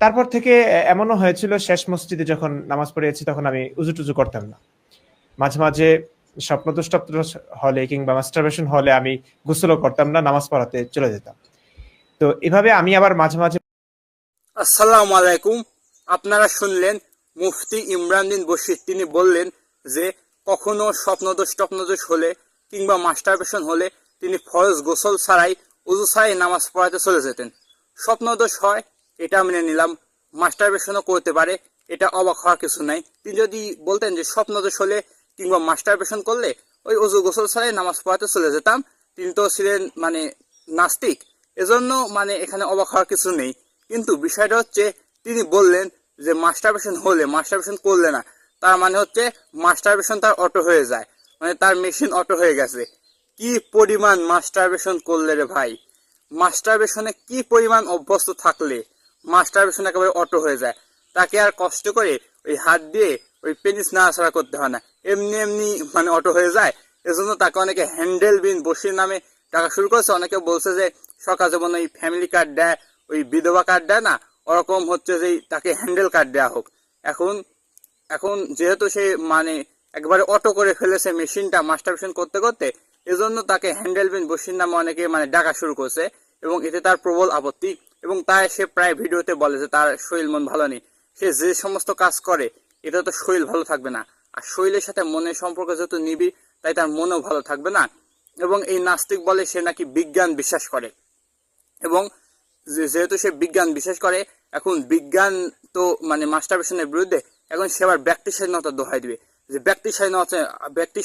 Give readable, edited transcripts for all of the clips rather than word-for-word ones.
তারপর থেকে এমনও হয়েছিল শেষ মসজিদে যখন নামাজ পড়িয়েছি তখন আমি উজু টুজু করতাম না। মাঝে মাঝে স্বপ্নদোষ টপ্নদোষ হলে কিংবা মাস্টারবেশন হলে আমি গোসলও করতাম না, নামাজ পড়াতে চলে যেতাম। তো এভাবে আমি আবার মাঝে মাঝে আসসালামু আলাইকুম। আপনারা শুনলেন মুফতি ইমরানউদ্দিন বশির, তিনি বললেন যে কখনো স্বপ্নদোষ টপ্নদোষ হলে কিংবা মাস্টারবেশন হলে তিনি ফরজ গোসল ছাড়াই উযু ছাড়াই নামাজ পড়াতে চলে যেতেন। স্বপ্নদোষ হয় এটা মেনে নিলাম, মাস্টারবেশনও করতে পারে, এটা অবাক হওয়ার কিছু নাই। তিনি যদি বলতেন যে স্বপ্নদোষ হলে কিংবা মাস্টারবেশন করলে ওই উযু গোসল ছাড়াই নামাজ পড়াতে চলে যেতাম, তিনি তো ছিলেন নাস্তিক, এজন্য এখানে অবাক হওয়ার কিছু নেই। কিন্তু বিষয়টা হচ্ছে তিনি বললেন যে মাস্টারবেশন হলে, মাস্টারবেশন করলে না, তার মানে হচ্ছে মাস্টারবেশন তার অটো হয়ে যায়, তার মেশিন অটো হয়ে গেছে। কি পরিমাণ মাস্টারবেশন করলে রে ভাই, মাস্টারবেশনে কি পরিমাণ অভ্যস্ত থাকলে মাস্টারবেশন একেবারে অটো হয়ে যায়। তাকে আর কষ্ট করে ওই হাত দিয়ে ওই পেনিস নাড়াচাড়া করতে হয় না, এমনি এমনি অটো হয়ে যায়। এজন্য তাকে অনেকে হ্যান্ডেল বিন বসির নামে ডাকা শুরু করেছে। অনেকে বলছে যে সরকার যেমন ওই ফ্যামিলি কার্ড দেয়, ওই বিধবা কার্ড দেয় না, ওরকম হচ্ছে যে তাকে হ্যান্ডেল কার্ড দেওয়া হোক। এখন এখন যেহেতু সে একবারে অটো করে ফেলেছে মেশিনটা মাস্টারবেশন করতে করতে, এজন্য তাকে হ্যান্ডেল বিন বসির নামে অনেকে ডাকা শুরু করছে, এবং এতে তার প্রবল আপত্তি। এবং তাই সে প্রায় ভিডিওতে বলে যে তার শরীর মন ভালো নেই। সে যে সমস্ত কাজ করে এটা তো শরীর ভালো থাকবে না, আর শরীরের সাথে মনের সম্পর্ক যেহেতু নিবি, তাই তার মনও ভালো থাকবে না। এবং এই নাস্তিক বলে সে নাকি বিজ্ঞান বিশ্বাস করে, এবং যেহেতু সে বিজ্ঞান বিশ্বাস করে, এখন বিজ্ঞান তো মাস্টারবেশনের বিরুদ্ধে, এখন সে আবার ব্যক্তি স্বাধীনতা দোহাই দিবে যে ব্যক্তি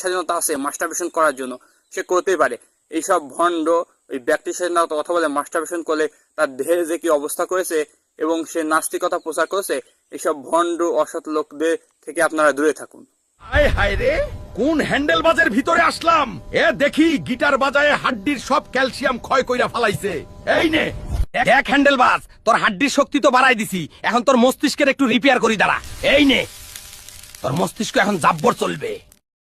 স্বাধীনতা আছে মাস্টারবেশন করার জন্য, সে করতেই পারে। এইসব ভণ্ড ওই ব্যক্তি স্বাধীনতা কথা বলে মাস্টারবেশন করলে তার দেহের যে কি অবস্থা করেছে, এবং সে নাস্তিকতা প্রচার করেছে, এইসব ভণ্ড অসৎ লোকদের থেকে আপনারা দূরে থাকুন। হায় হায় রে, কোন হ্যান্ডেল বাজের ভিতরে আসলাম! এ দেখি গিটার বাজায় হাড্ডির সব ক্যালসিয়াম ক্ষয় কইরা ফালাইছে। এই নে দেখ হ্যান্ডেল বাজ, তোর হাড্ডির শক্তি তো বাড়াই দিছি, এখন তোর মস্তিষ্কের একটু রিপেয়ার করি দাঁড়া। এই নে, তোর মস্তিষ্ক এখন জাব্বর চলবে।